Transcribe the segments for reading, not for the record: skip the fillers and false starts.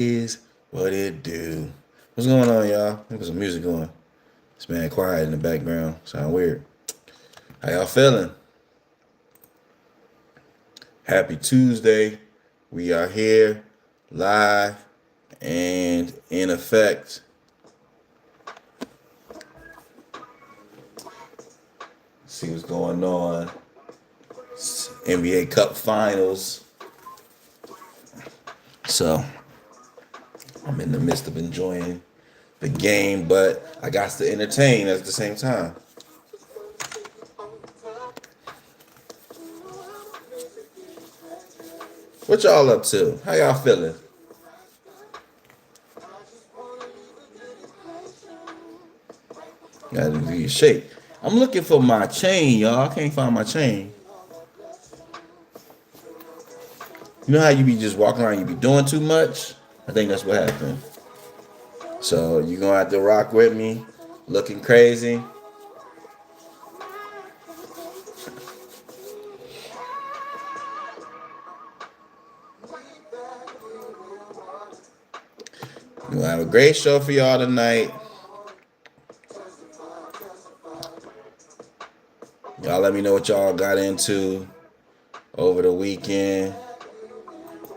Is what it do. What's going on, y'all? There's some music going. It's man quiet in the background. Sound weird. How y'all feeling? Happy Tuesday. We are here live and in effect. See what's going on. It's NBA Cup Finals. So I'm in the midst of enjoying the game, but I got to entertain at the same time. What y'all up to? How y'all feeling? Gotta do your shake. I'm looking for my chain, y'all. I can't find my chain. You know how you be just walking around, you be doing too much? I think that's what happened. So you gonna have to rock with me, looking crazy. We're gonna have a great show for y'all tonight. Y'all let me know what y'all got into over the weekend.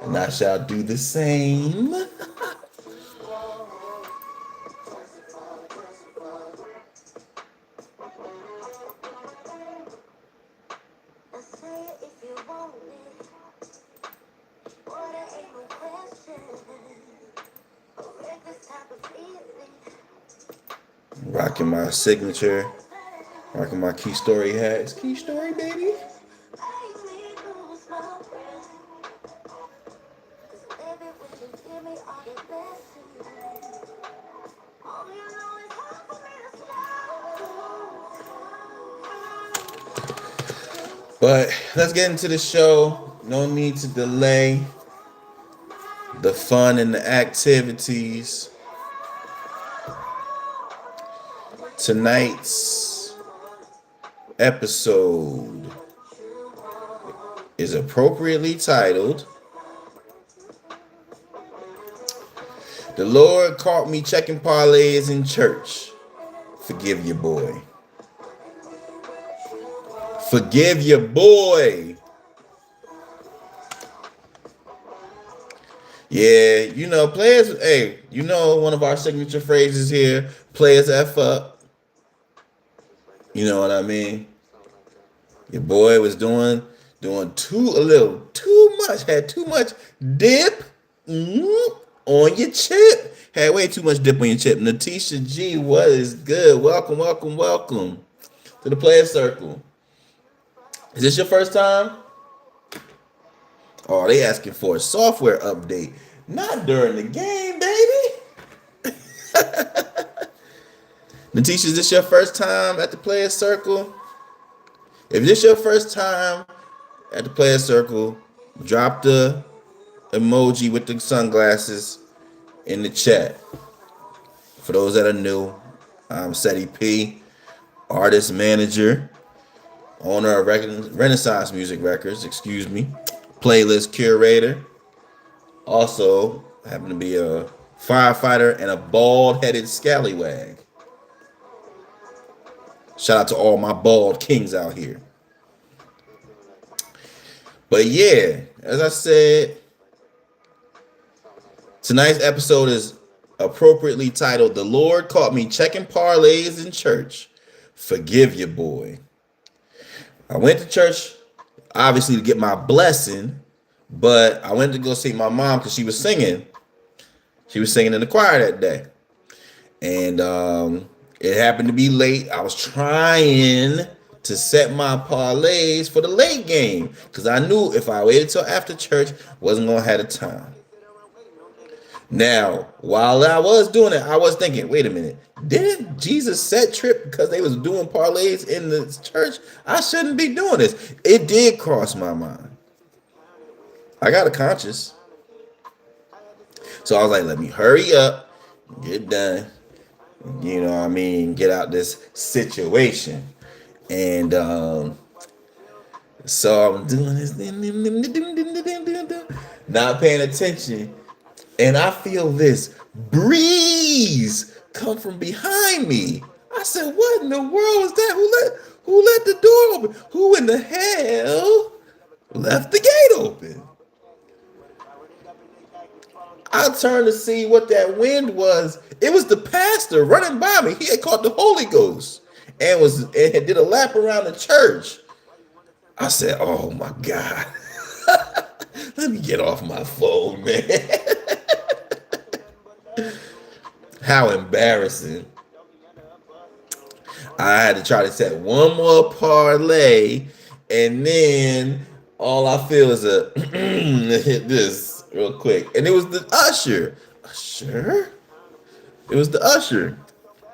And I shall do the same. Rocking my signature. Rocking my Key Story hats. Key Story, baby. But let's get into the show. No need to delay the fun and the activities. Tonight's episode is appropriately titled, "The Lord Caught Me Checking Parlays in Church. Forgive your boy." Forgive your boy. Yeah, you know, players, hey, you know one of our signature phrases here, players F up. You know what I mean? Your boy was doing a little too much, had too much dip on your chip. Had way too much dip on your chip. Natisha G, what is good? Welcome, welcome, welcome to the Player Circle. Is this your first time? Oh, they asking for a software update. Not during the game, baby. Natisha, is this your first time at the Player Circle? If this your first time at the Player Circle, drop the emoji with the sunglasses in the chat. For those that are new, I'm Ceddy P, artist manager, owner of Renaissance Music Records, playlist curator. Also, happen to be a firefighter and a bald-headed scallywag. Shout out to all my bald kings out here. But yeah, as I said, tonight's episode is appropriately titled, "The Lord Caught Me Checking Parlays in Church. Forgive your boy." I went to church, obviously, to get my blessing, but I went to go see my mom because she was singing. She was singing in the choir that day. And it happened to be late. I was trying to set my parlays for the late game because I knew if I waited till after church, wasn't going to have the time. Now, while I was doing it, I was thinking, wait a minute, didn't Jesus set trip because they was doing parlays in the church? I shouldn't be doing this. It did cross my mind. I got a conscience. So I was like, let me hurry up, get done, you know what I mean, get out this situation. And so I'm doing this, not paying attention. and I feel this breeze come from behind me. I said, "What in the world is that? Who let the door open? Who in the hell left the gate open?" I turned to see what that wind was. It was the pastor running by me. He had caught the Holy Ghost and did a lap around the church. I said, "Oh my God." Let me get off my phone, man. How embarrassing. I had to try to set one more parlay, and then all I feel is a hit this real quick. And it was the usher. Usher? It was the usher.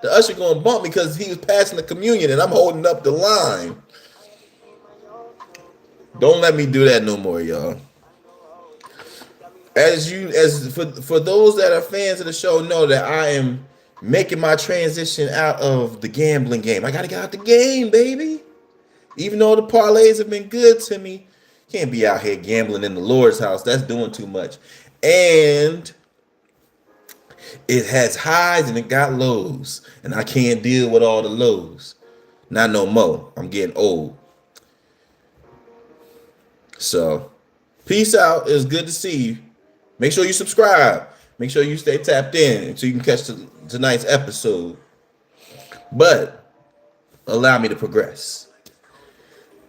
The usher gonna bump me because he was passing the communion and I'm holding up the line. Don't let me do that no more, y'all. As for those that are fans of the show know that I am making my transition out of the gambling game. I gotta get out the game, baby. Even though the parlays have been good to me, can't be out here gambling in the Lord's house. That's doing too much. And it has highs and it got lows. And I can't deal with all the lows. Not no more. I'm getting old. So, peace out. It was good to see you. Make sure you subscribe. Make sure you stay tapped in so you can catch tonight's episode. But allow me to progress.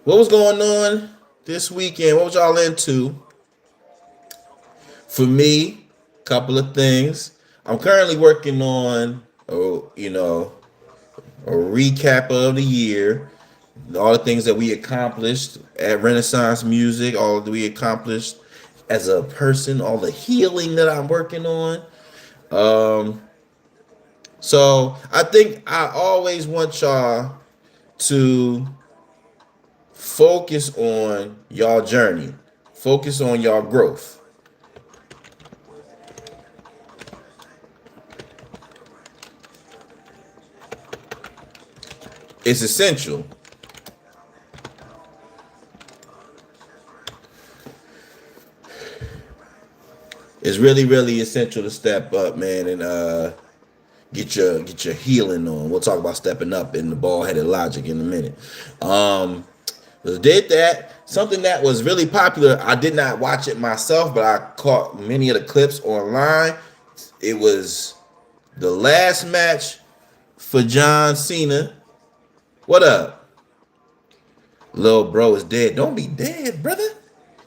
What was going on this weekend? What was y'all into? For me, a couple of things. I'm currently working on, a recap of the year. All the things that we accomplished at Renaissance Music, all that we accomplished as a person, all the healing that I'm working on. So I think I always want y'all to focus on y'all journey, focus on y'all growth. It's essential. It's really, really essential to step up, man, and get your healing on. We'll talk about stepping up in the bald-headed logic in a minute. Did that. Something that was really popular. I did not watch it myself, but I caught many of the clips online. It was the last match for John Cena. What up? Little bro is dead. Don't be dead, brother.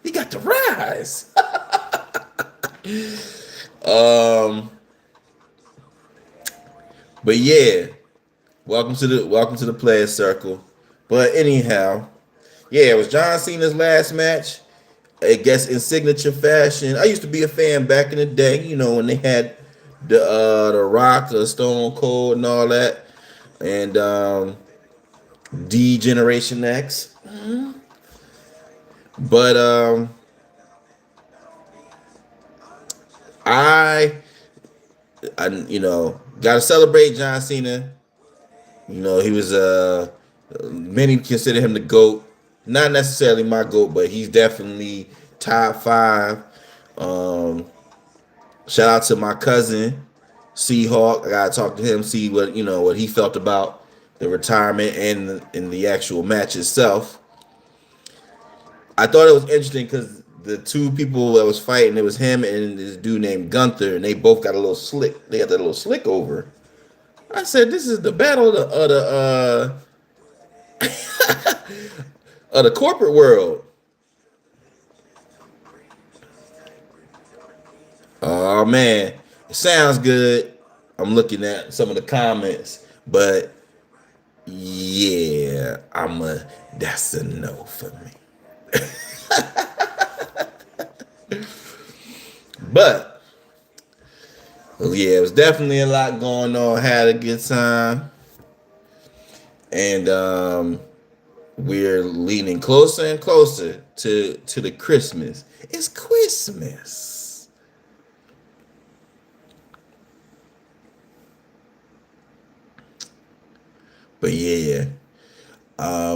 He got to rise. But yeah, welcome to the player circle. But anyhow, yeah, it was John Cena's last match. I guess in signature fashion. I used to be a fan back in the day, when they had the Rock, the Stone Cold, and all that, and D Generation X. But I gotta celebrate John Cena. He was many consider him the GOAT. Not necessarily my GOAT, but he's definitely top 5. Shout out to my cousin, Seahawk. I gotta talk to him, see what he felt about the retirement and in the actual match itself. I thought it was interesting because the two people that was fighting, it was him and this dude named Gunther, and they both got a little slick. They got that little slick over. I said, this is the battle of the corporate world. Oh man, it sounds good. I'm looking at some of the comments, but yeah, that's a no for me. But yeah, it was definitely a lot going on. Had a good time, and we're leaning closer and closer to the Christmas. It's Christmas. But yeah,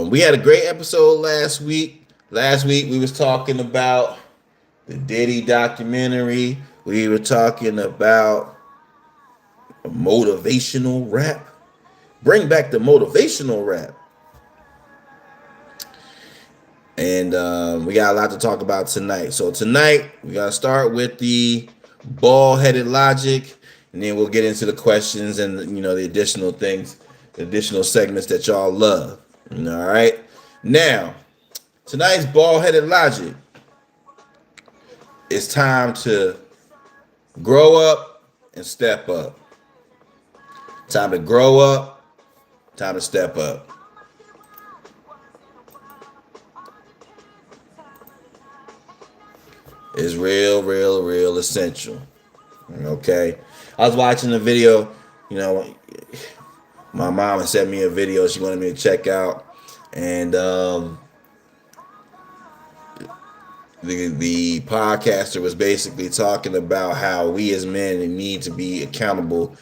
we had a great episode last week. Last week we was talking about the Diddy documentary. We were talking about motivational rap. Bring back the motivational rap. And we got a lot to talk about tonight. So tonight, we got to start with the ball-headed logic, and then we'll get into the questions and, the additional things, the additional segments that y'all love. All right? Now, tonight's ball-headed logic, it's time to grow up and step up. Time to grow up, time to step up. Is real essential. Okay. I was watching the video, my mom had sent me a video she wanted me to check out. And the podcaster was basically talking about how we as men need to be accountable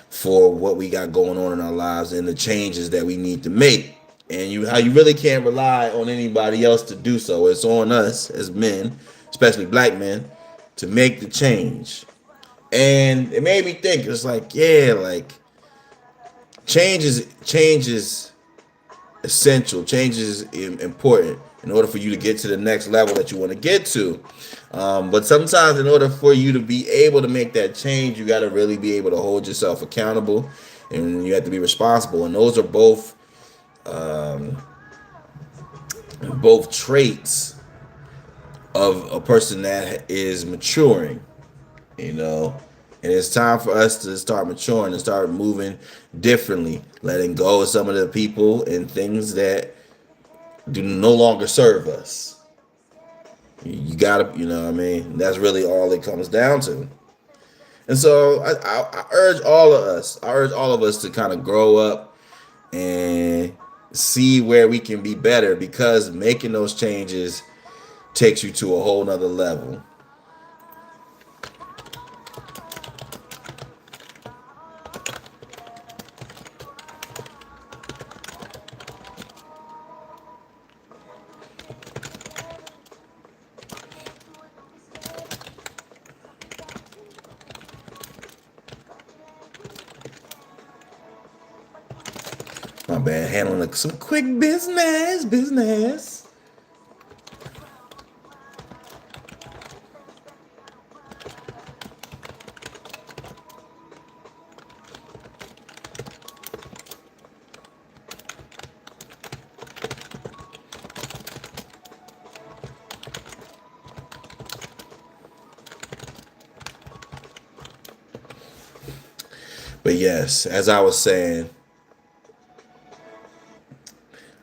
for what we got going on in our lives and the changes that we need to make. And how you really can't rely on anybody else to do so. It's on us as men, especially black men, to make the change. And it made me think, it's like, yeah, like change is essential. Change is important in order for you to get to the next level that you want to get to. But sometimes in order for you to be able to make that change, you got to really be able to hold yourself accountable, and you have to be responsible. And those are both traits of a person that is maturing, and it's time for us to start maturing and start moving differently, letting go of some of the people and things that do no longer serve us. You gotta, that's really all it comes down to. And so I urge all of us to kind of grow up and see where we can be better, because making those changes takes you to a whole nother level. My bad, handling some quick business. But yes, as I was saying,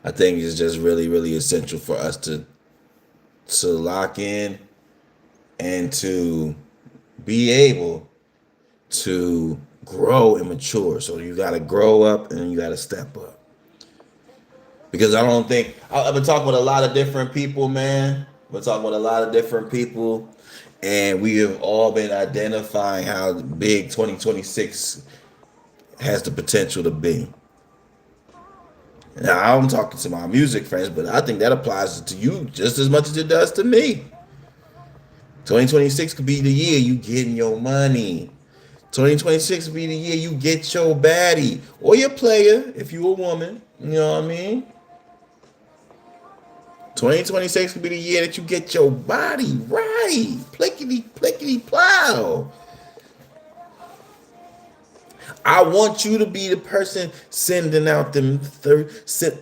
I think it's just really essential for us to lock in and to be able to grow and mature. So you got to grow up and you got to step up. Because I've been talking with a lot of different people, man. And we have all been identifying how big 2026 has the potential to be. Now, I'm talking to my music friends, but I think that applies to you just as much as it does to me. 2026 could be the year you getting your money. 2026 could be the year you get your baddie or your player if you a woman. You know what I mean? 2026 could be the year that you get your body right. Plickety plow. I want you to be the person sending out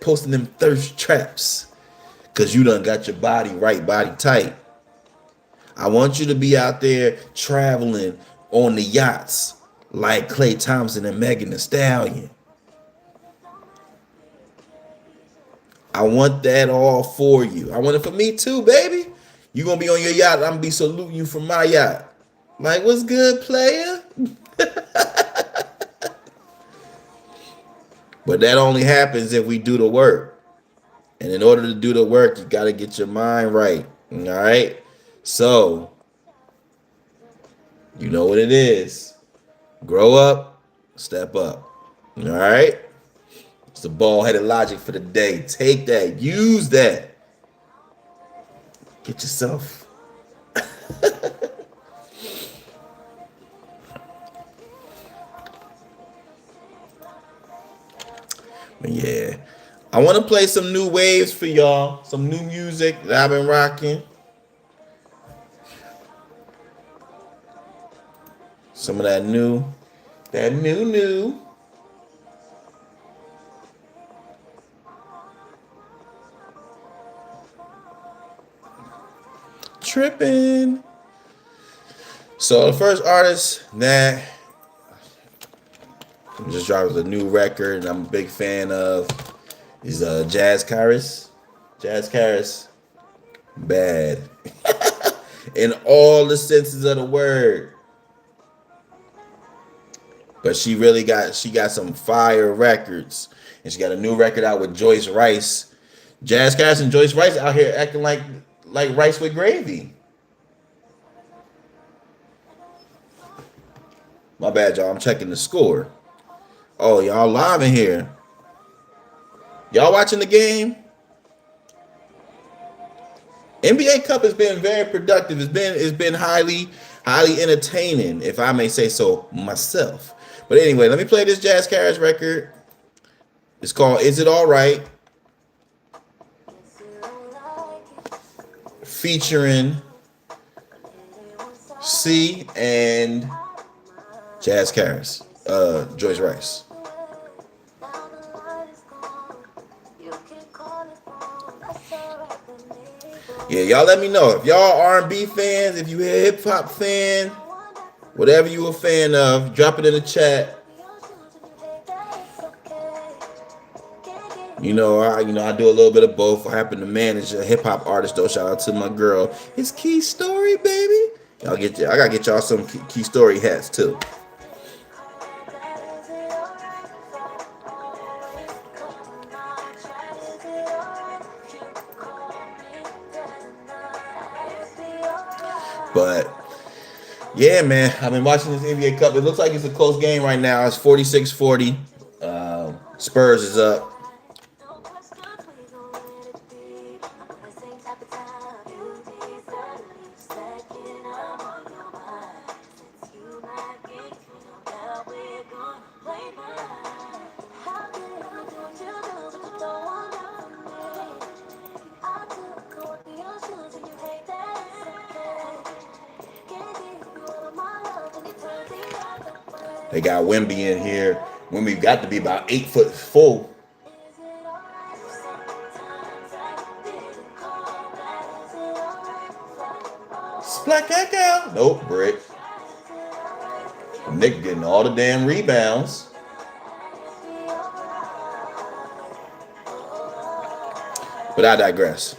posting them thirst traps, because you done got your body right, body tight. I want you to be out there traveling on the yachts like Klay Thompson and Megan Thee Stallion. I want that all for you. I want it for me too, baby. You gonna be on your yacht, I'm gonna be saluting you from my yacht. Like, what's good, player? But that only happens if we do the work. And in order to do the work, you got to get your mind right. All right? So, you know what it is. Grow up, step up. All right? It's the ball-headed logic for the day. Take that. Use that. Get yourself. But yeah, I want to play some new waves for y'all. Some new music that I've been rocking. Some of that new. That new. Tripping. So the first artist that just dropped a new record and I'm a big fan of is Jazz Karis. Jazz Karis. Bad. In all the senses of the word. But she got some fire records. And she got a new record out with Joyce Rice. Jazz Cass and Joyce Rice out here acting like rice with gravy. My bad, y'all. I'm checking the score. Oh, y'all live in here. Y'all watching the game? NBA Cup has been very productive. It's been highly entertaining, if I may say so myself. But anyway, let me play this Jazz Carriage record. It's called "Is It All Right," featuring C and Jazz Carriage, Joyce Rice. Yeah, y'all let me know if y'all R&B fans, if you a hip hop fan, whatever you a fan of, drop it in the chat. I do a little bit of both. I happen to manage a hip hop artist though. Shout out to my girl. It's Key Story, baby. I gotta get y'all some Key Story hats too. But yeah, man, I've been watching this NBA Cup. It looks like it's a close game right now. It's 46-40. Spurs is up. They got Wemby in here. Wemby got to be about 8 foot full. Black Echo. Nope, Brick. Nick getting all the damn rebounds. But I digress.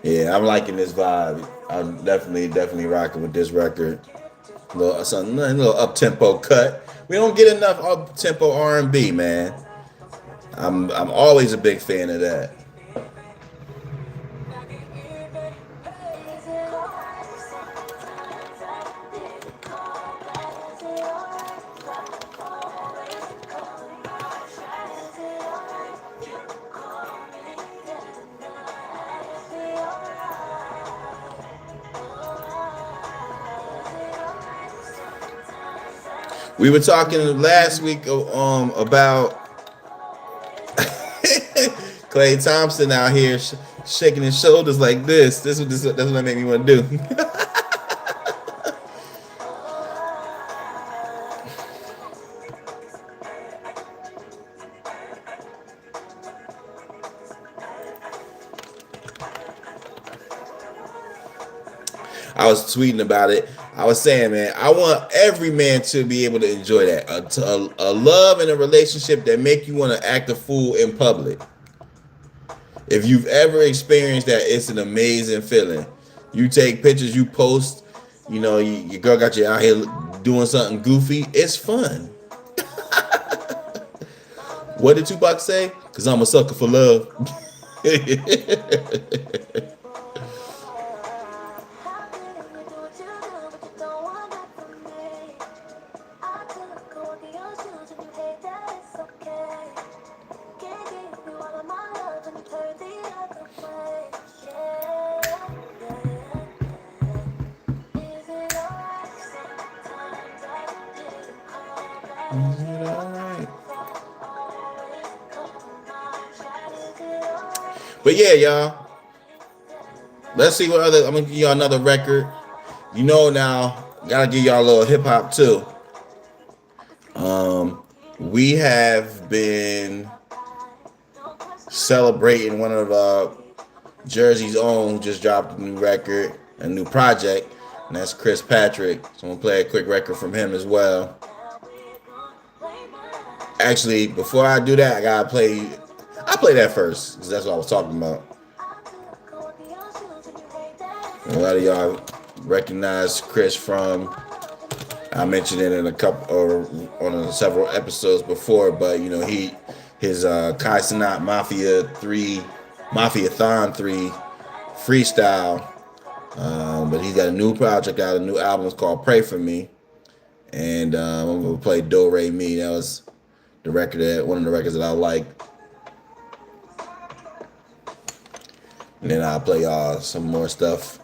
Yeah, I'm liking this vibe. I'm definitely rocking with this record. A little up tempo cut. We don't get enough up tempo R&B, man. I'm always a big fan of that. We were talking last week about Klay Thompson out here shaking his shoulders like this. That's what made me want to do. I was tweeting about it. I was saying, man, I want every man to be able to enjoy that. A love and a relationship that make you want to act a fool in public. If you've ever experienced that, it's an amazing feeling. You take pictures, you post, your girl got you out here doing something goofy. It's fun. What did Tupac say? Because I'm a sucker for love. Alright. But yeah, y'all. Let's see what other. I'm gonna give y'all another record. You know now, gotta give y'all a little hip hop too. We have been celebrating one of Jersey's own just dropped a new record, a new project, and that's Chris Patrick. So I'm gonna play a quick record from him as well. Actually, before I do that, I play that first because that's what I was talking about. A lot of y'all recognize Chris from. I mentioned it in a couple or on several episodes before, but you know his Kai Cenat Mafia-Thon 3 freestyle. But he's got a new project out, a new album. It's called Pray For Me. And I'm gonna play Do Re Mi. That was one of the records that I liked. And then I'll play some more stuff.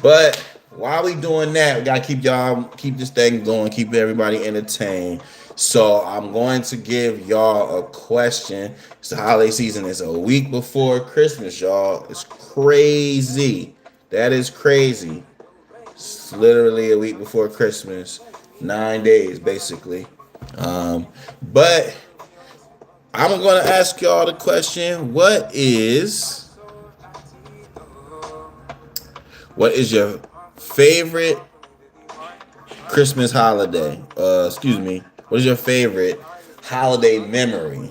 But while we doing that, we gotta keep this thing going, keep everybody entertained. So I'm going to give y'all a question. It's the holiday season. It's a week before Christmas, y'all. It's crazy. That is crazy. It's literally a week before Christmas. 9 days, basically. But I'm going to ask y'all the question, what is your favorite Christmas holiday? What is your favorite holiday memory?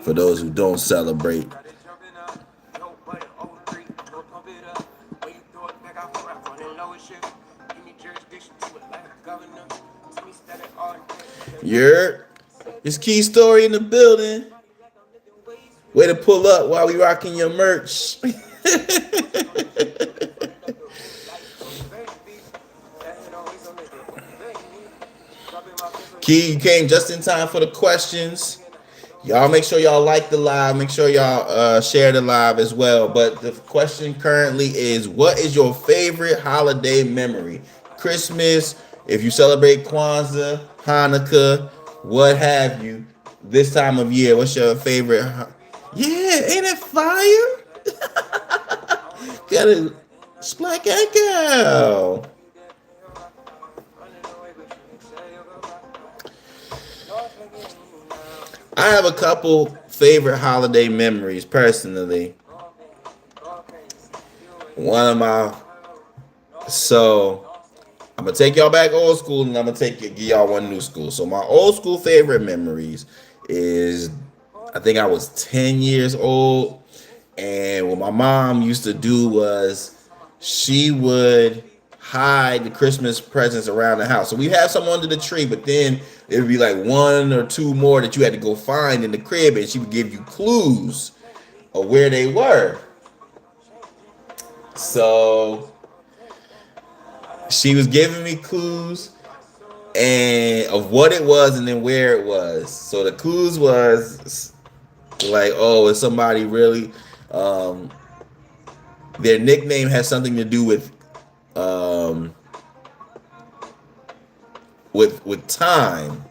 For those who don't celebrate. It's Key Story in the building. Way to pull up while we rocking your merch. Key, you came just in time for the questions. Y'all make sure y'all like the live. Make sure y'all share the live as well. But the question currently is, what is your favorite holiday memory? Christmas, if you celebrate Kwanzaa, Hanukkah, what have you, this time of year, what's your favorite? Yeah, ain't it fire? Got a Splack Echo. I have a couple favorite holiday memories personally. I'm gonna take y'all back old school, and I'm gonna give y'all one new school. So my old school favorite memories is, I think I was 10 years old, and what my mom used to do was she would hide the Christmas presents around the house. So we have some under the tree, but then it would be like one or two more that you had to go find in the crib, and she would give you clues of where they were. So she was giving me clues and of what it was and then where it was. So the clues was like, oh, is somebody really their nickname has something to do with time.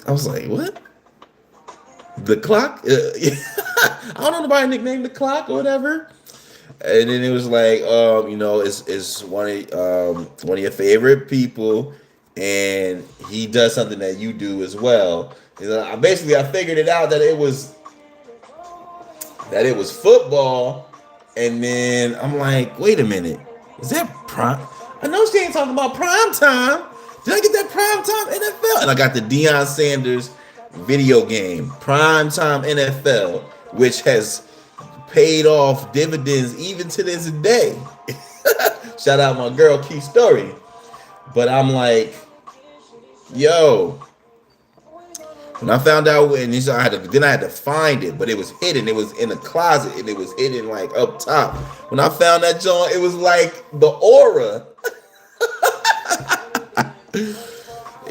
I was like, what? The clock? I don't know nobody nicknamed the clock or whatever. And then it was like, it's one of your favorite people, and he does something that you do as well. I figured it out that it was football, and then I'm like, wait a minute, is that prime? I know she ain't talking about prime time. Did I get that prime time NFL? And I got the Deion Sanders video game, Prime Time NFL, which has paid off dividends even to this day. Shout out my girl Key Story. But I'm like, yo, when I found out, and I had to find it, but it was hidden. It was in a closet, and it was hidden like up top. When I found that joint, it was like the aura.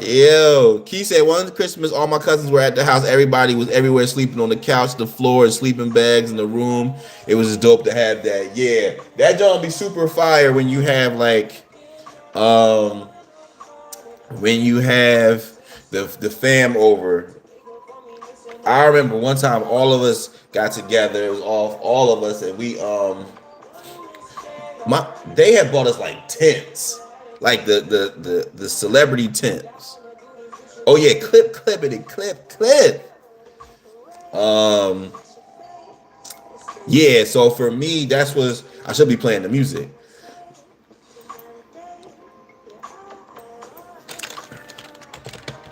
Yo, Key said one Christmas, all my cousins were at the house. Everybody was everywhere, sleeping on the couch, the floor, and sleeping bags in the room. It was just dope to have that. Yeah, that joint be super fire when you have like, um, when you have the fam over. I remember one time all of us got together. It was all of us, and we they had bought us like tents, like the celebrity tents. Oh yeah, clip it and clip. Um, yeah. So for me, that's what I should be playing the music.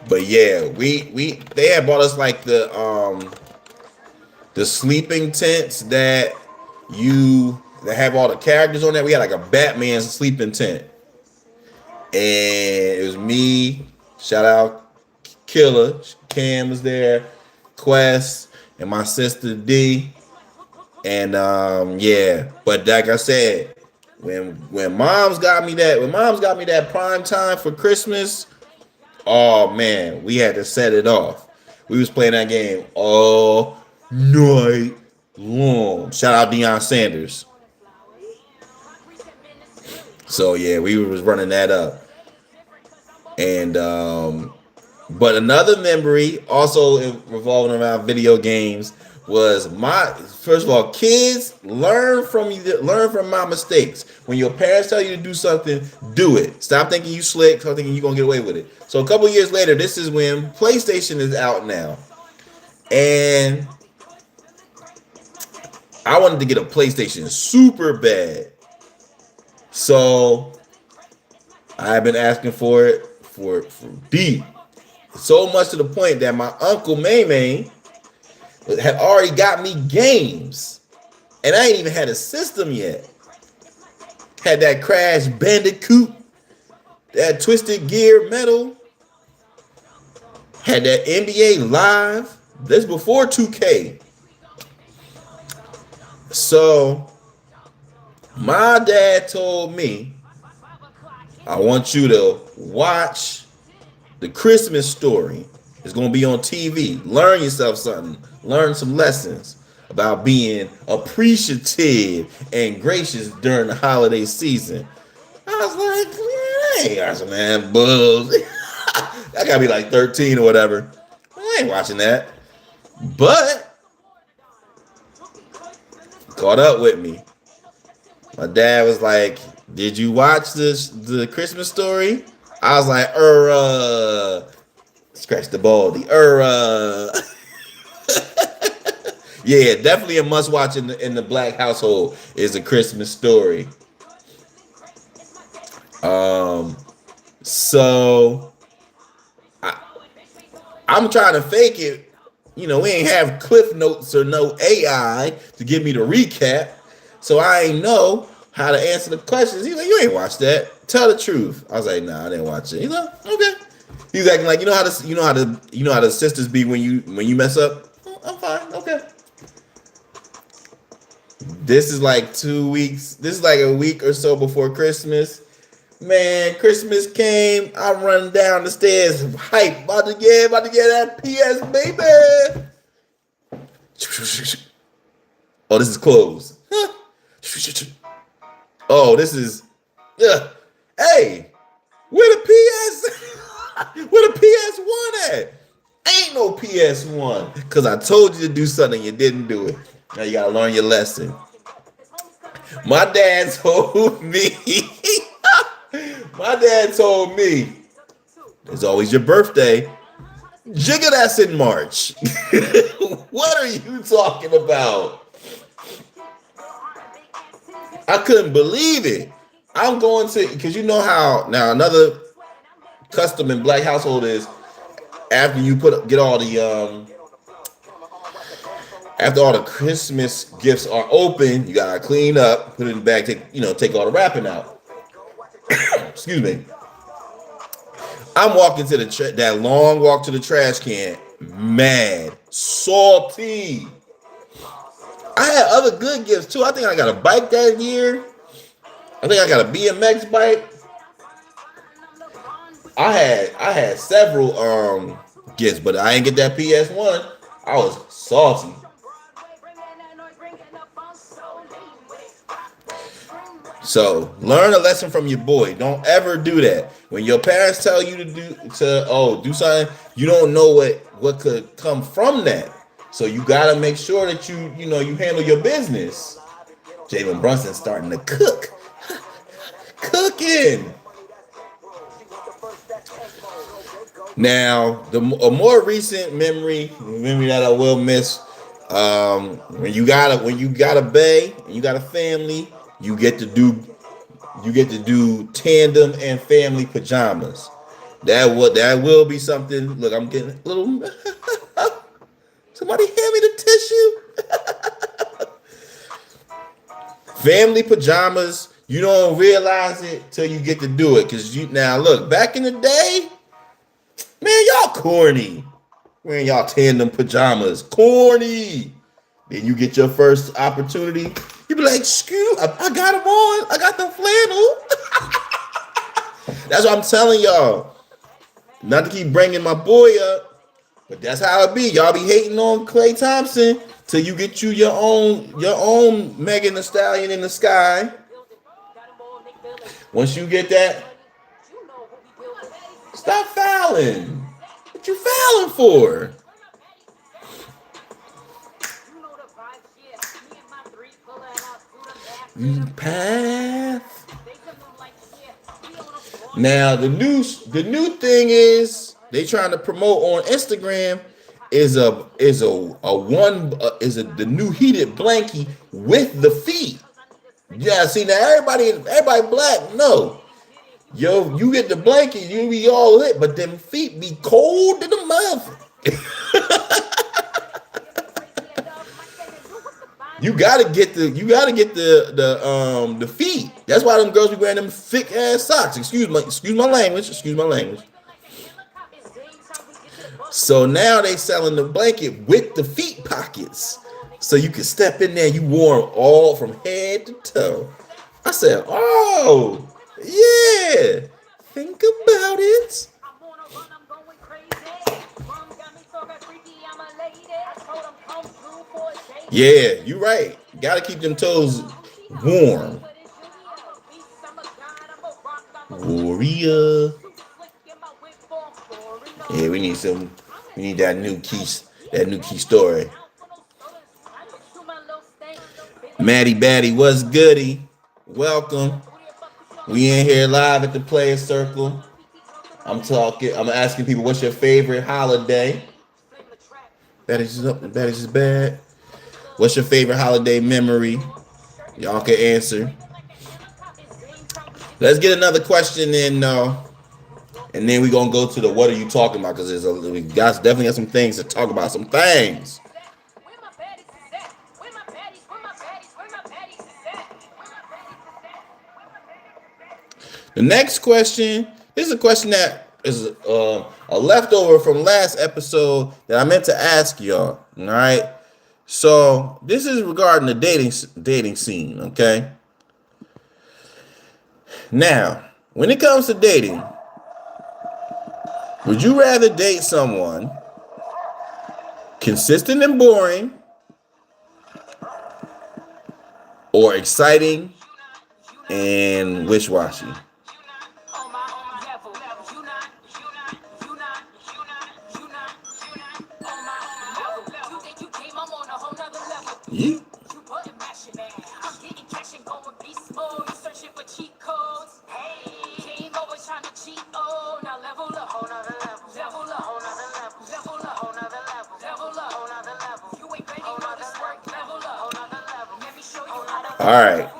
But yeah, we they had bought us like the sleeping tents that have all the characters on there. We had like a Batman sleeping tent, and it was me. Shout out Killer. Cam was there, Quest, and my sister D. And yeah, but like I said, when mom's got me that prime time for Christmas, oh man, we had to set it off. We was playing that game all night long. Shout out Deion Sanders. So yeah, we was running that up. And but another memory also revolving around video games was first of all, kids learn from my mistakes. When your parents tell you to do something, do it. Stop thinking you slick, stop thinking you're gonna get away with it. So a couple years later, this is when PlayStation is out now. And I wanted to get a PlayStation super bad. So I've been asking for it for deep. So much to the point that my uncle May had already got me games. And I ain't even had a system yet. Had that Crash Bandicoot, that Twisted Gear Metal, had that NBA Live. This before 2K. So my dad told me, I want you to watch The Christmas Story. It's going to be on TV. Learn yourself something. Learn some lessons about being appreciative and gracious during the holiday season. I was like, I ain't watching that bulls. I gotta be like 13 or whatever. I ain't watching that. But caught up with me. My dad was like, did you watch the Christmas Story? I was like, scratch the baldy. Yeah, definitely a must watch in the black household is A Christmas Story. So I'm trying to fake it. You know, we ain't have Cliff Notes or no AI to give me the recap. So I ain't know how to answer the questions. He's like, you ain't watched that. Tell the truth. I was like, nah, I didn't watch it. He's like, okay. He's acting like, you know how the sisters be when you mess up? Oh, I'm fine. Okay. This is like 2 weeks. This is like a week or so before Christmas. Man, Christmas came. I'm running down the stairs, hype, about to get that PS, baby. Oh, this is closed. Oh, this is. Hey, where the PS? Where the PS1 at? Ain't no PS1. Because I told you to do something, you didn't do it. Now you gotta learn your lesson. My dad told me. My dad told me, it's always your birthday. Jigga, that's in March. What are you talking about? I couldn't believe it. I'm going to, because you know how, now another custom in black household is after you get all the, after all the Christmas gifts are open, you gotta clean up, put it in the bag, take all the wrapping out. Excuse me. I'm walking to that long walk to the trash can, mad, salty. I had other good gifts too. I think I got a bike that year. I think I got a BMX bike. I had several gifts, but I didn't get that PS1. I was salty. So learn a lesson from your boy. Don't ever do that. When your parents tell you do something, you don't know what could come from that. So you gotta make sure that you handle your business. Jalen Brunson starting to cook, cooking. Now, a more recent memory that I will miss, when you got a bae and you got a family, you get to do tandem and family pajamas. That will be something. Look, I'm getting a little. Somebody hand me the tissue. Family pajamas. You don't realize it till you get to do it. Cause now look, back in the day, man, y'all corny. Wearing y'all tandem pajamas. Corny. Then you get your first opportunity. You be like, I got them on. I got the flannel. That's what I'm telling y'all. Not to keep bringing my boy up, but that's how it be. Y'all be hating on Klay Thompson till you get your own Megan Thee Stallion in the sky. Once you get that, stop fouling. What you fouling for? Path. Now the new thing is they trying to promote on Instagram is the new heated blankie with the feet. Yeah, see now everybody black. No, yo, you get the blanket, you be all lit, but them feet be cold in the mouth. You gotta get the feet. That's why them girls be wearing them thick ass socks. Excuse my language. So now they selling the blanket with the feet pockets, so you can step in there. You warm all from head to toe. I said, oh yeah, think about it. Yeah, you right. Gotta keep them toes warm. Warrior. Yeah, we need that new key story. Maddie Batty, what's goody? Welcome. We in here live at the Player Circle. I'm asking people, what's your favorite holiday? Batty's is up, Batty's is bad. What's your favorite holiday memory? Y'all can answer. Let's get another question in, and then we're gonna go to the what are you talking about? Because we definitely have some things to talk about. Some things. The next question, this is a question that is a leftover from last episode that I meant to ask y'all. All right. So this is regarding the dating scene. Okay. Now, when it comes to dating, would you rather date someone consistent and boring, or exciting and wish-washy? Yeah. All right.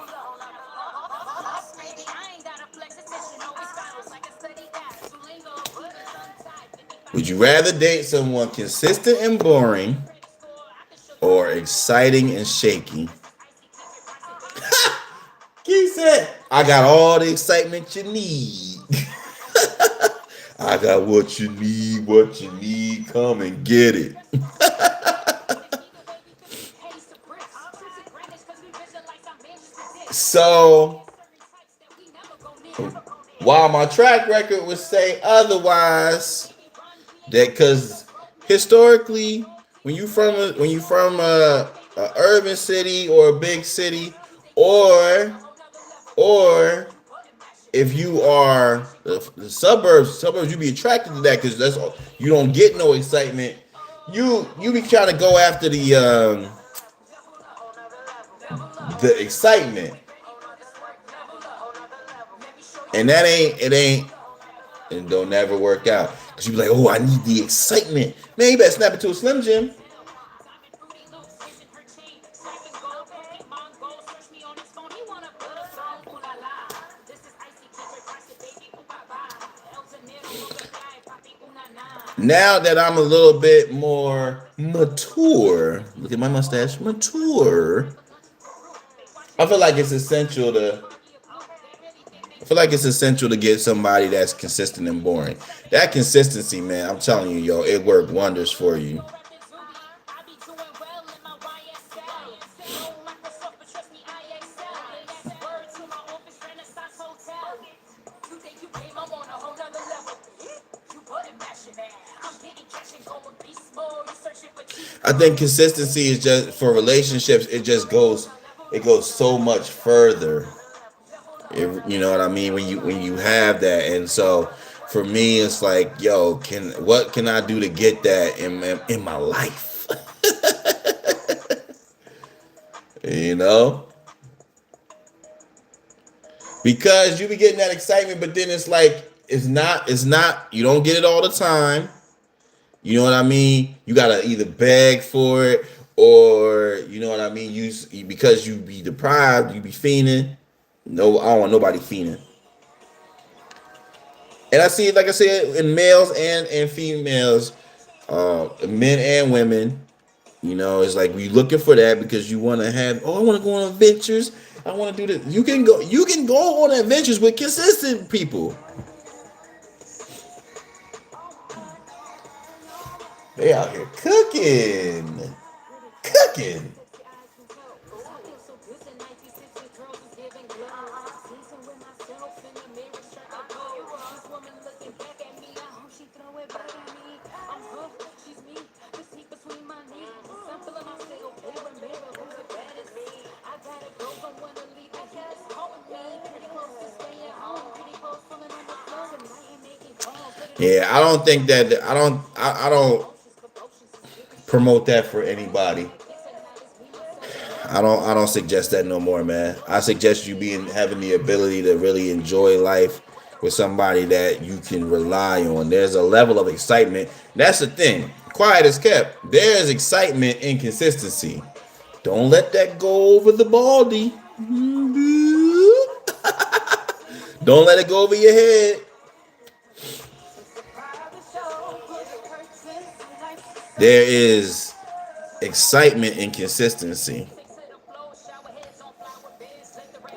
Would you rather date someone consistent and boring, or exciting and shaky? He said, I got all the excitement you need. I got what you need, come and get it. So, While my track record would say otherwise, that because historically, when you from a urban city or a big city, or or if you are the suburbs, you be attracted to that because that's all, you don't get no excitement. You be trying to go after the excitement, and that ain't it ain't and don't never work out because you be like, oh, I need the excitement, man. You better snap it to a Slim Jim. Now that I'm a little bit more mature, look at my mustache, mature. I feel like it's essential to. I feel like it's essential to get somebody that's consistent and boring. That consistency, man, I'm telling you, yo, it worked wonders for you. I think consistency is just for relationships. It goes so much further. You know what I mean when you have that, and so for me, it's like, yo, what can I do to get that in my life? You know, because you be getting that excitement, but then it's like it's not. You don't get it all the time. You know what I mean? You gotta either beg for it, or you know what I mean. Because you be deprived, you be fiending. No, I don't want nobody fiending. And I see it, like I said, in males and females, men and women. You know, it's like we looking for that because you want to have. Oh, I want to go on adventures. I want to do this. You can go. You can go on adventures with consistent people. They out here cooking. Yeah, I don't think that I don't promote that for anybody. I don't suggest that no more, man. I suggest you having the ability to really enjoy life with somebody that you can rely on. There's a level of excitement. That's the thing. Quiet as kept. There's excitement in consistency. Don't let that go over the baldy. Don't let it go over your head. There is excitement in consistency.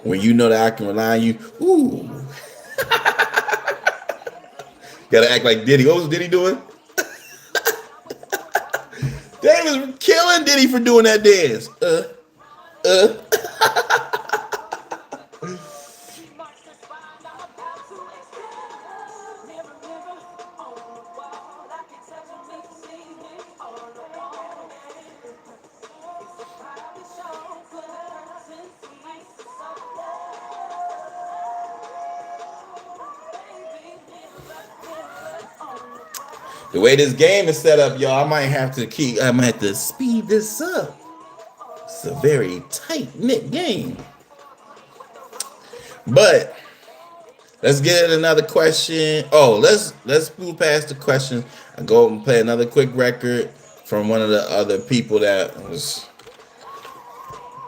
When you know that I can rely on you, ooh. Gotta act like Diddy. What was Diddy doing? They was killing Diddy for doing that dance. Uh. The way this game is set up, y'all, I might have to speed this up. It's a very tight-knit game. But let's get another question. Oh, let's move past the question and go and play another quick record from one of the other people that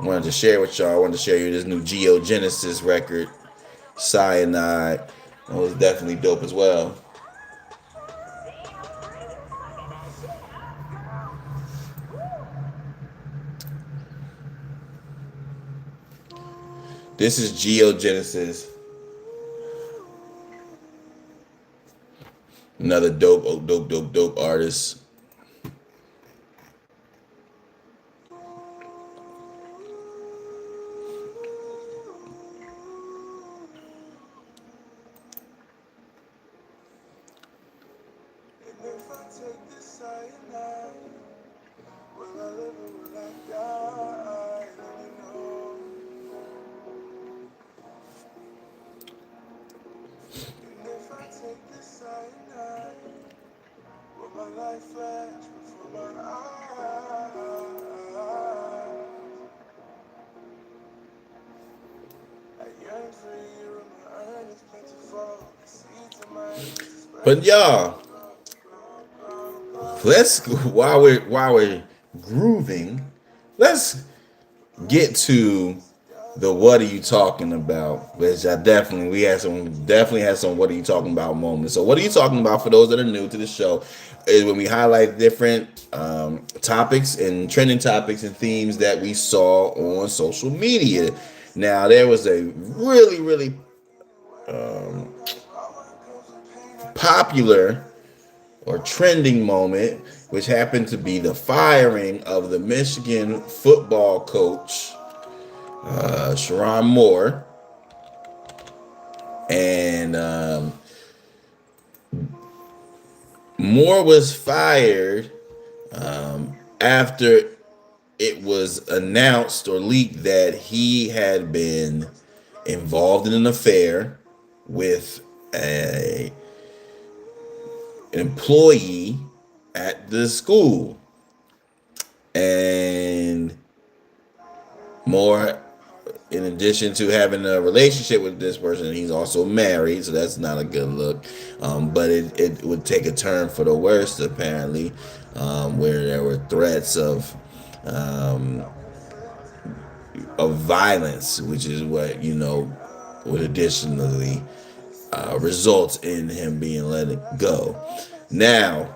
wanted to share with y'all. I wanted to share you this new Geogenesis record, Cyanide. It was definitely dope as well. This is Geogenesis. Another dope artist. But y'all, let's while we're grooving, let's get to the what are you talking about? Which I definitely had some what are you talking about moments. So what are you talking about for those that are new to the show is when we highlight different topics and trending topics and themes that we saw on social media. Now there was a really popular or trending moment, which happened to be the firing of the Michigan football coach, Sharon Moore. And Moore was fired after it was announced or leaked that he had been involved in an affair with an employee at the school. And Moore, in addition to having a relationship with this person, he's also married, so that's not a good look. But it would take a turn for the worst, apparently, where there were threats of violence, which is what would additionally result in him being let go. Now,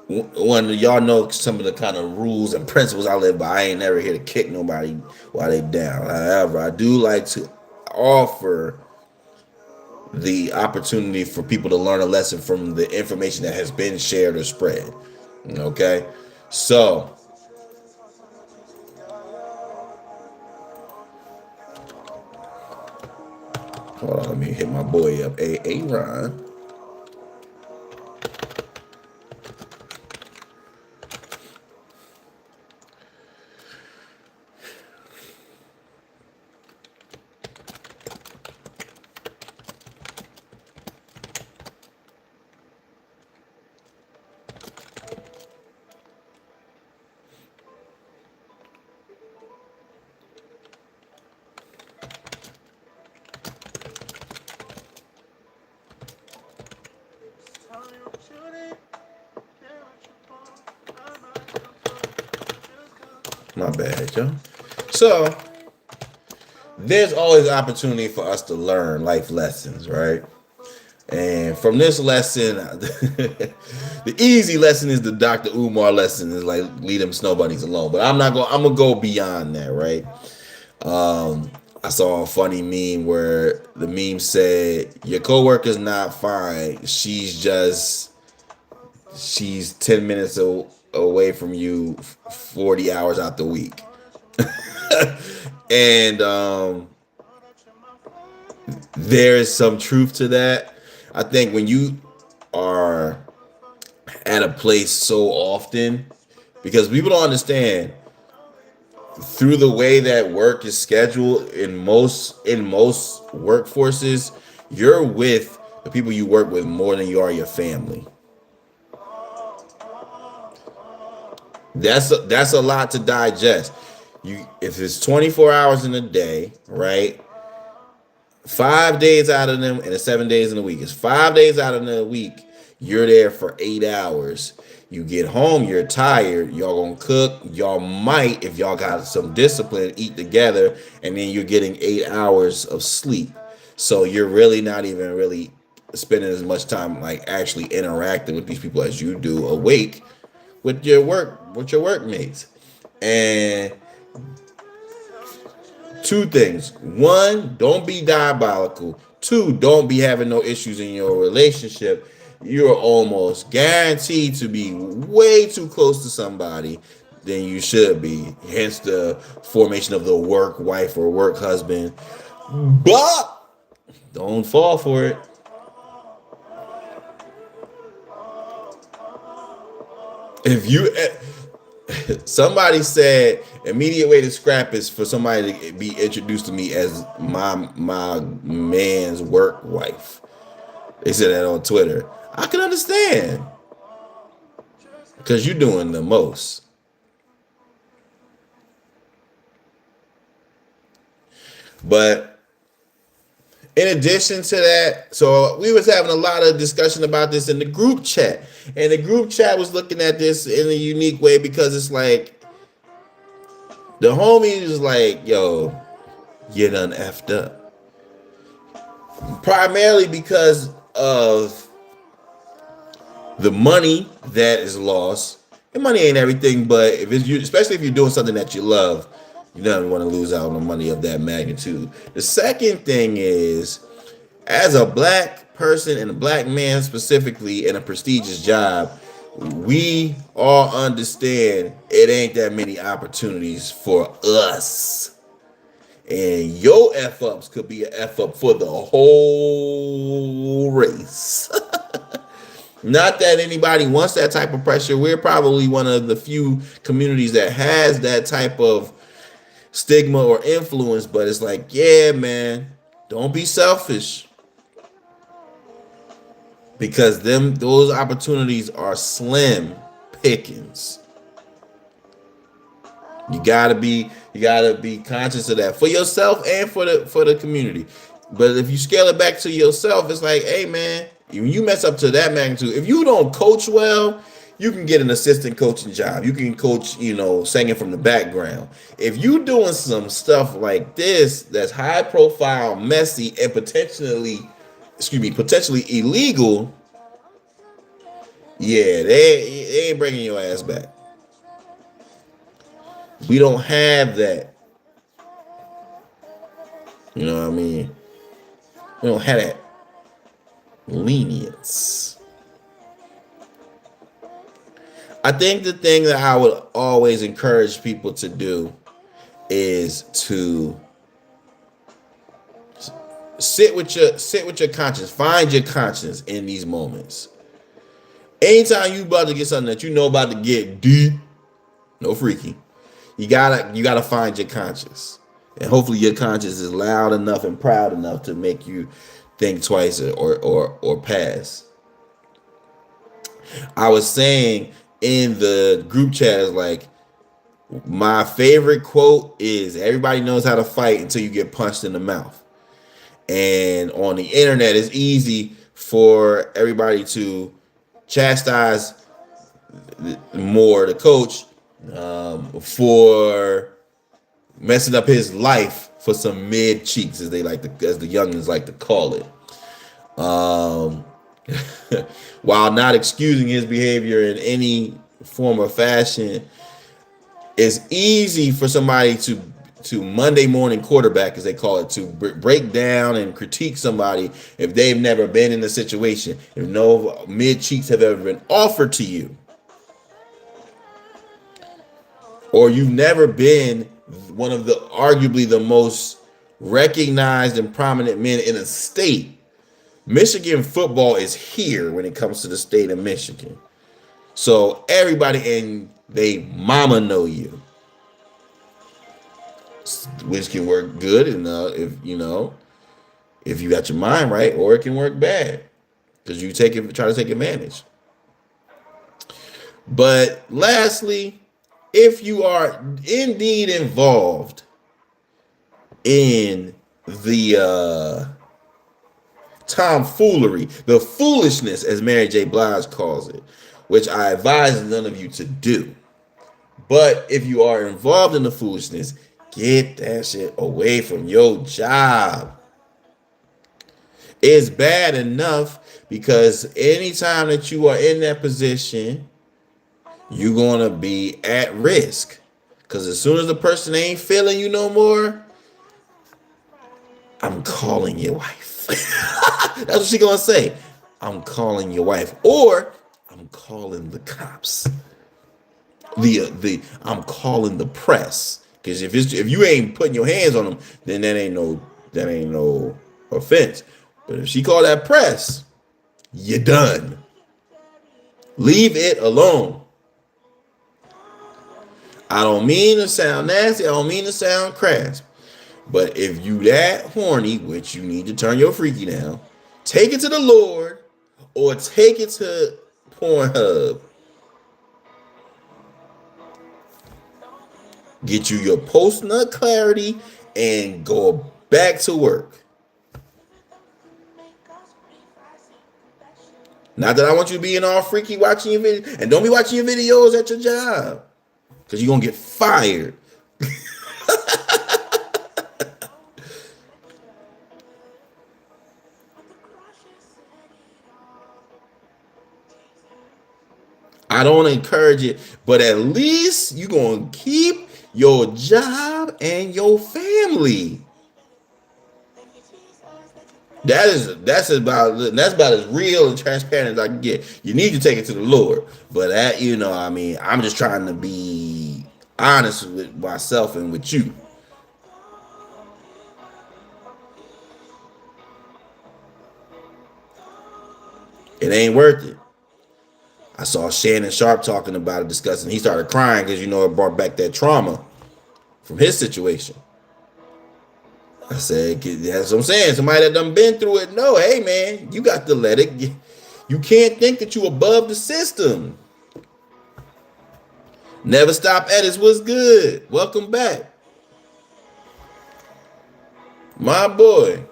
y'all know some of the kind of rules and principles I live by. I ain't never here to kick nobody while they down. However, I do like to offer the opportunity for people to learn a lesson from the information that has been shared or spread. Okay? So, hold on, let me hit my boy up. Ron. My bad, y'all. So, there's always opportunity for us to learn life lessons, right? And from this lesson, the easy lesson is the Dr. Umar lesson, is like leave them snow bunnies alone. But I'm gonna go beyond that, right? I saw a funny meme where the meme said, "Your coworker's not fine. She's 10 minutes away from you, 40 hours out the week." And there is some truth to that. I think when you are at a place so often, because people don't understand, through the way that work is scheduled in most workforces, you're with the people you work with more than you are your family. That's a lot to digest. If it's 24 hours in a day, right? 5 days out of them, and it's 7 days in a week. It's 5 days out of the week. You're there for 8 hours. You get home, you're tired. Y'all gonna cook. Y'all might, if y'all got some discipline, eat together, and then you're getting 8 hours of sleep. So you're really not even really spending as much time like actually interacting with these people as you do awake with your workmates. And two things. One, don't be diabolical. Two, don't be having no issues in your relationship. You're almost guaranteed to be way too close to somebody than you should be. Hence the formation of the work wife or work husband. But don't fall for it. If you somebody said immediate way to scrap is for somebody to be introduced to me as my man's work wife. They said that on Twitter. I can understand because you're doing the most. But in addition to that, so we was having a lot of discussion about this in the group chat, and the group chat was looking at this in a unique way because it's like the homie was like, "Yo, you done effed up," primarily because of the money that is lost. And money ain't everything, but if it's you, especially if you're doing something that you love, you don't want to lose out on the money of that magnitude. The second thing is, as a black person and a black man specifically in a prestigious job, we all understand it ain't that many opportunities for us. And your F ups could be an F up for the whole race. Not that anybody wants that type of pressure. We're probably one of the few communities that has that type of stigma or influence, but it's like, yeah, man, don't be selfish. Because those opportunities are slim pickings. You gotta be conscious of that for yourself and for the community. But if you scale it back to yourself, it's like, hey man, when you mess up to that magnitude, if you don't coach well, you can get an assistant coaching job. You can coach, singing from the background. If you doing some stuff like this that's high profile, messy, and potentially illegal, yeah, they ain't bringing your ass back. We don't have that. You know what I mean? We don't have that lenience. I think the thing that I would always encourage people to do is to sit with your conscience. Find your conscience in these moments. Anytime you about to get something that you know about to get deep, no freaky, you gotta find your conscience. And hopefully your conscience is loud enough and proud enough to make you think twice or pass. I was saying in the group chat, is like, my favorite quote is, everybody knows how to fight until you get punched in the mouth. And on the internet, it's easy for everybody to chastise more the coach for messing up his life for some mid cheeks, as the youngins like to call it. While not excusing his behavior in any form or fashion, it's easy for somebody to Monday morning quarterback, as they call it, to break down and critique somebody if they've never been in a situation, if no mid cheeks have ever been offered to you, or you've never been one of the arguably the most recognized and prominent men in a state. Michigan football is here when it comes to the state of Michigan. So everybody and they mama know you, which can work good, and if you got your mind right, or it can work bad because you try to take advantage. But lastly, if you are indeed involved in the tomfoolery, the foolishness, as Mary J. Blige calls it, which I advise none of you to do. But if you are involved in the foolishness, get that shit away from your job. It's bad enough because anytime that you are in that position, you're going to be at risk. Because as soon as the person ain't feeling you no more, I'm calling your wife. That's what she's going to say. I'm calling your wife. Or I'm calling the cops. I'm calling the press. Because if you ain't putting your hands on them, then that ain't no offense. But if she call that press, you're done. Leave it alone. I don't mean to sound nasty. I don't mean to sound crass. But if you that horny, which you need to turn your freaky down, take it to the Lord or take it to Pornhub. Get you your post nut clarity and go back to work. Not that I want you being all freaky watching your video. And don't be watching your videos at your job. Because you're going to get fired. I don't encourage it, but at least you're going to keep your job and your family. That's about as real and transparent as I can get. You need to take it to the Lord, but I'm just trying to be honest with myself and with you. It ain't worth it. I saw Shannon Sharp talking about it, discussing. He started crying because it brought back that trauma from his situation. I said, that's what I'm saying. Somebody that done been through it, no, hey man, you got to let it. You can't think that you above the system. Never Stop Edits was good. Welcome back. My boy.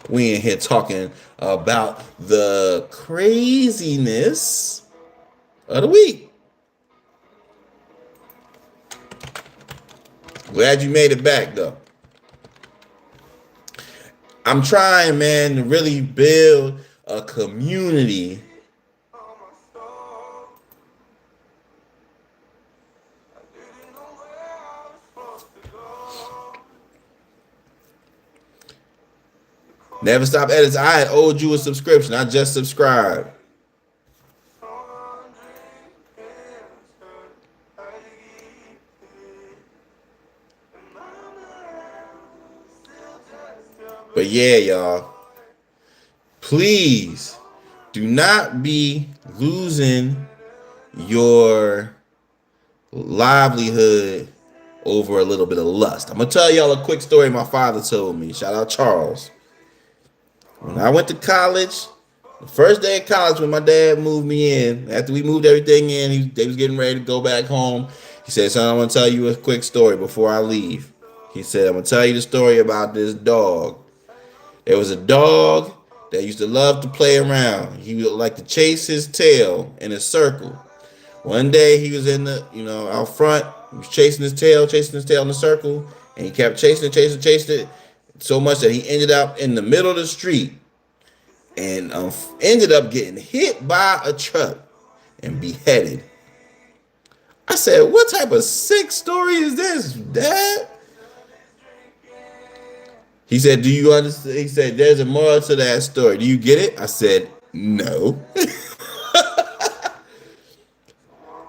We in here talking about the craziness of the week. Glad you made it back, though. I'm trying, man, to really build a community Never Stop Edits. I had owed you a subscription. I just subscribed. But yeah, y'all. Please do not be losing your livelihood over a little bit of lust. I'm going to tell y'all a quick story my father told me. Shout out Charles. When I went to college, the first day of college when my dad moved me in, after we moved everything in, they was getting ready to go back home. He said, son, I'm going to tell you a quick story before I leave. He said, I'm going to tell you the story about this dog. There was a dog that used to love to play around. He would like to chase his tail in a circle. One day he was in the, out front. He was chasing his tail in a circle. And he kept chasing it. So much that he ended up in the middle of the street and ended up getting hit by a truck and beheaded. I said, what type of sick story is this, Dad? He said, do you understand? He said, there's a moral to that story. Do you get it? I said, no.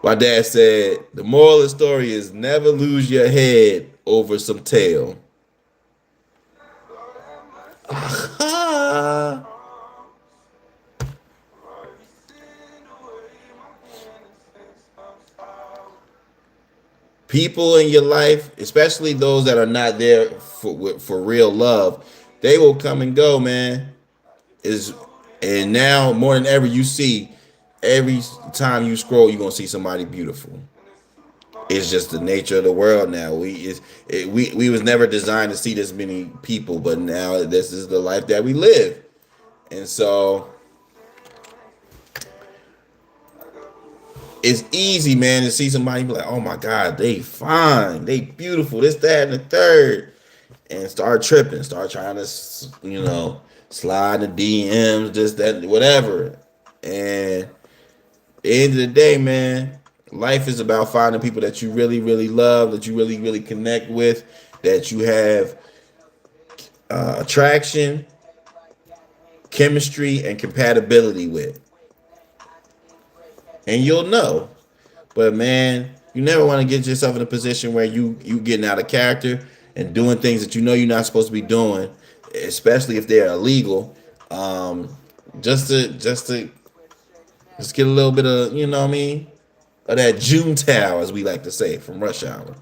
My dad said, the moral of the story is never lose your head over some tail. People in your life, especially those that are not there for real love, they will come and go, man. And now more than ever, you see every time you scroll, you're gonna see somebody beautiful. It's just the nature of the world now. We was never designed to see this many people, but now this is the life that we live. And so it's easy, man, to see somebody be like, oh my God, they fine, they beautiful, this, that, and the third. And start tripping, start trying to, slide the DMs, this, that, whatever. And at the end of the day, man, life is about finding people that you really, really love, that you really, really connect with, that you have attraction, chemistry, and compatibility with. And you'll know. But, man, you never want to get yourself in a position where you getting out of character and doing things that you know you're not supposed to be doing, especially if they're illegal, just to Just get a little bit of, you know what I mean? Of that Juntao, as we like to say, from Rush Hour.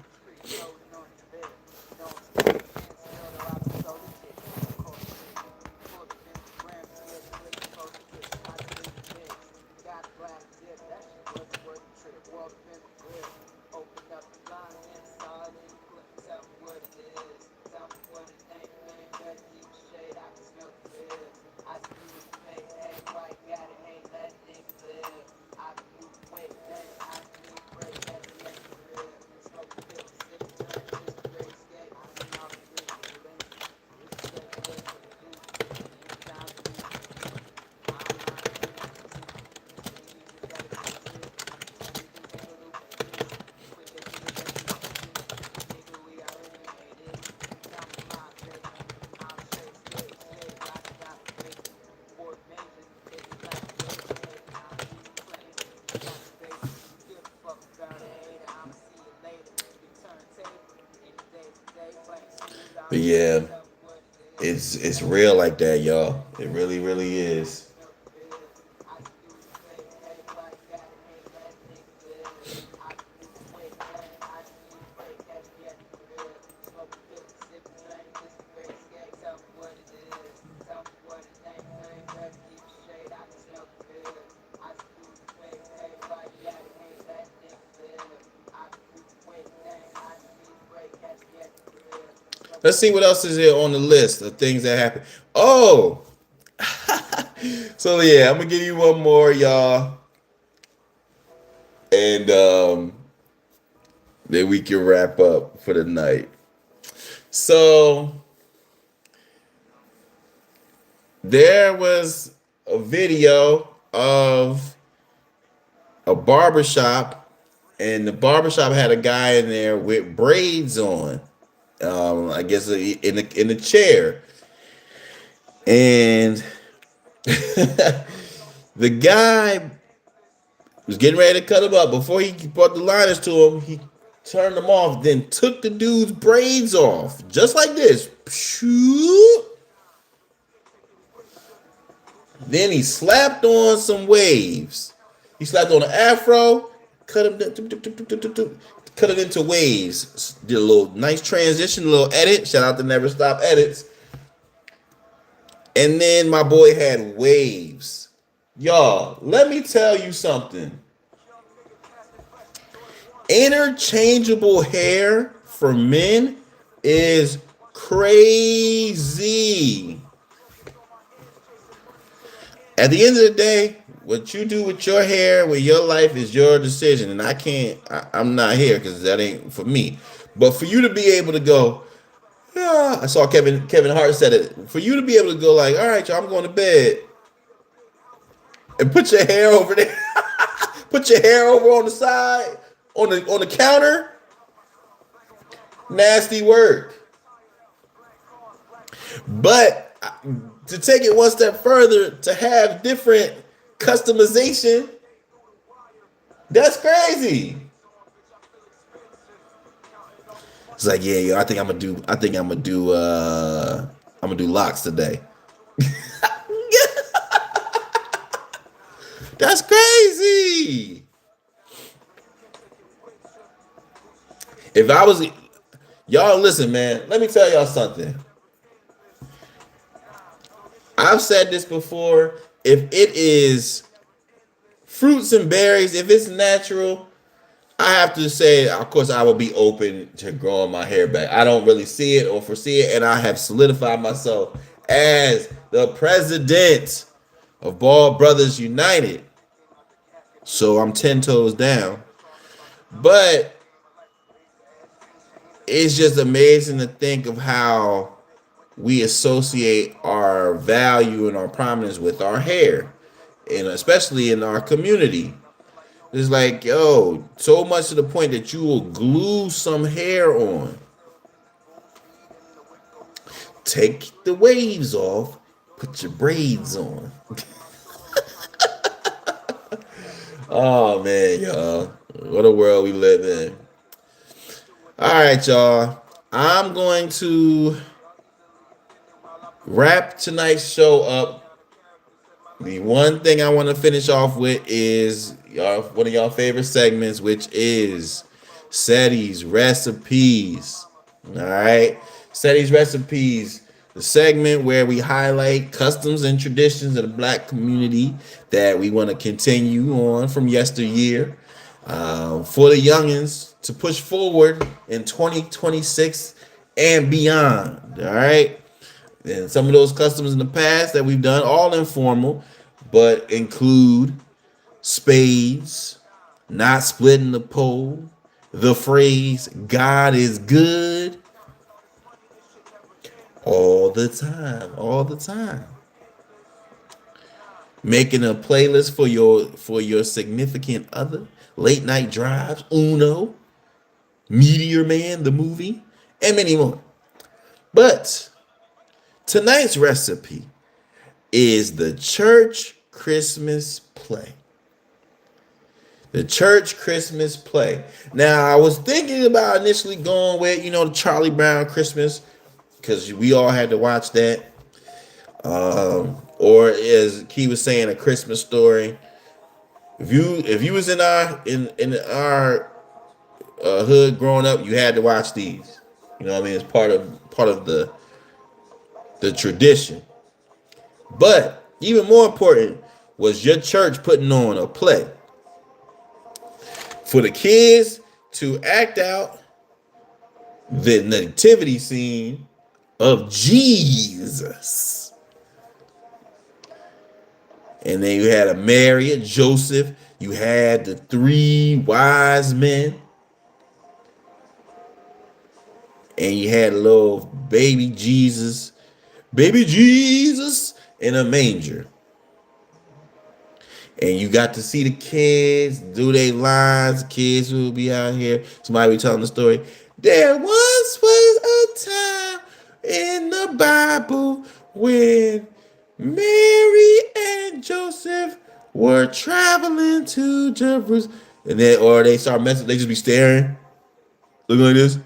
But yeah, it's real like that, y'all. It really, really is. Let's see what else is here on the list of things that happen. Oh, so yeah, I'm gonna give you one more, y'all, and then we can wrap up for the night. So there was a video of a barbershop, and the barbershop had a guy in there with braids on. I guess in the chair, and the guy was getting ready to cut him up. Before he brought the liners to him, he turned them off, then took the dude's braids off, just like this. Then he slapped on some waves. He slapped on an afro, cut it into waves. Did a little nice transition, a little edit. Shout out to Never Stop Edits. And then my boy had waves. Y'all, let me tell you something. Interchangeable hair for men is crazy. At the end of the day, what you do with your hair, with your life, is your decision. And I'm not here because that ain't for me. But for you to be able to go, yeah, I saw Kevin Hart said it. For you to be able to go like, all right, y'all, I'm going to bed. And put your hair over there. Put your hair over on the side, on the counter. Nasty work. But to take it one step further, to have different customization, that's crazy. It's like, yeah, yo, I think I'm gonna do locks today. That's crazy. If I was, y'all listen, man, let me tell y'all something. I've said this before. If it is fruits and berries, if it's natural, I have to say, of course, I will be open to growing my hair back. I don't really see it or foresee it, and I have solidified myself as the president of Ball Brothers United. So I'm 10 toes down. But it's just amazing to think of how we associate our value and our prominence with our hair, and especially in our community. It's like, yo, so much to the point that you will glue some hair on. Take the waves off, put your braids on. Oh, man, y'all. What a world we live in. All right, y'all. I'm going to wrap tonight's show up The one thing I want to finish off with is one of y'all favorite segments, which is Ceddy's Recipes. All right. Ceddy's Recipes, the segment where we highlight customs and traditions of the black community that we want to continue on from yesteryear, for the youngins to push forward in 2026 and beyond. All right. And some of those customs in the past that we've done, all informal, but include spades, not splitting the pole, the phrase "God is good" all the time. Making a playlist for your significant other, late night drives, Uno, Meteor Man, the movie, and many more. But tonight's recipe is the church Christmas play. The church Christmas play. Now, I was thinking about initially going with, the Charlie Brown Christmas, because we all had to watch that. Or as Key was saying, A Christmas Story. If you was in our hood growing up, you had to watch these. You know what I mean? It's part of the tradition. But even more important was your church putting on a play for the kids to act out the nativity scene of Jesus. And then you had a Mary, a Joseph. You had the three wise men. And you had a little baby Jesus in a manger. And you got to see the kids do their lines. Kids who will be out here. Somebody be telling the story. There once was a time in the Bible when Mary and Joseph were traveling to Jerusalem. And then, or they start messing, they just be staring, looking like this.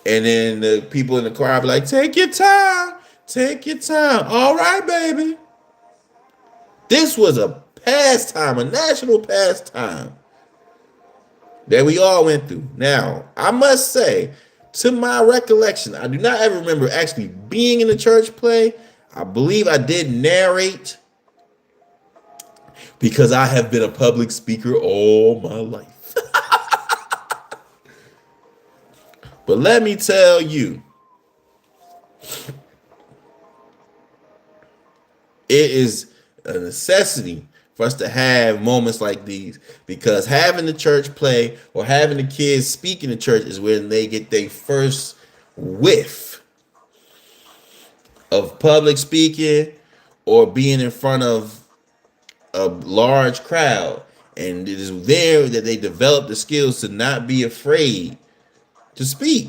And then the people in the choir be like, take your time. All right, baby. This was a pastime, a national pastime that we all went through. Now, I must say, to my recollection, I do not ever remember actually being in the church play. I believe I did narrate because I have been a public speaker all my life. But let me tell you, it is a necessity for us to have moments like these, because having the church play or having the kids speak in the church is when they get their first whiff of public speaking or being in front of a large crowd. And it is there that they develop the skills to not be afraid to speak.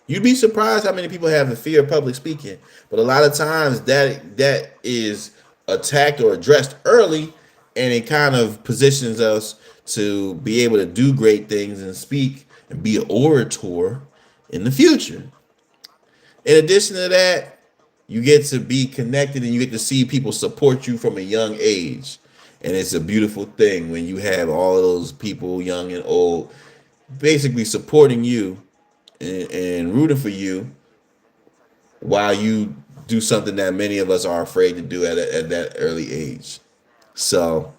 You'd be surprised how many people have a fear of public speaking, but a lot of times that is attacked or addressed early, and it kind of positions us to be able to do great things and speak and be an orator in the future. In addition to that, you get to be connected and you get to see people support you from a young age. And it's a beautiful thing when you have all of those people, young and old, basically supporting you and rooting for you while you do something that many of us are afraid to do at that early age. So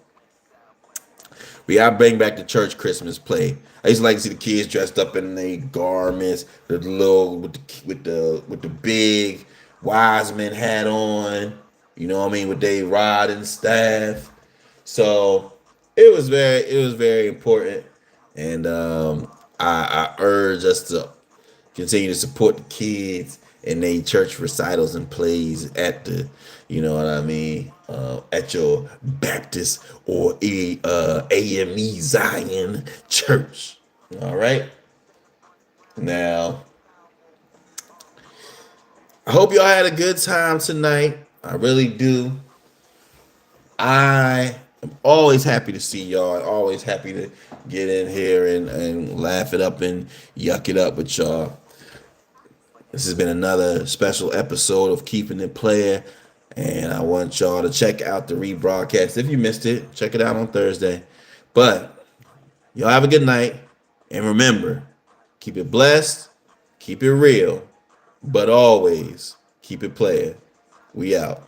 we gotta bring back the church Christmas play. I used to like to see the kids dressed up in their garments, the little with the big wise men hat on, you know what I mean, with their rod and staff. So it was very important, and I urge us to continue to support the kids and they church recitals and plays at the, you know what I mean, at your Baptist or AME Zion church. All right. Now, I hope y'all had a good time tonight. I really do. I am always happy to see y'all. Always happy to get in here and laugh it up and yuck it up with y'all. This has been another special episode of Keepin It Playa. And I want y'all to check out the rebroadcast. If you missed it, check it out on Thursday. But y'all have a good night. And remember, keep it blessed, keep it real, but always keep it playing. We out.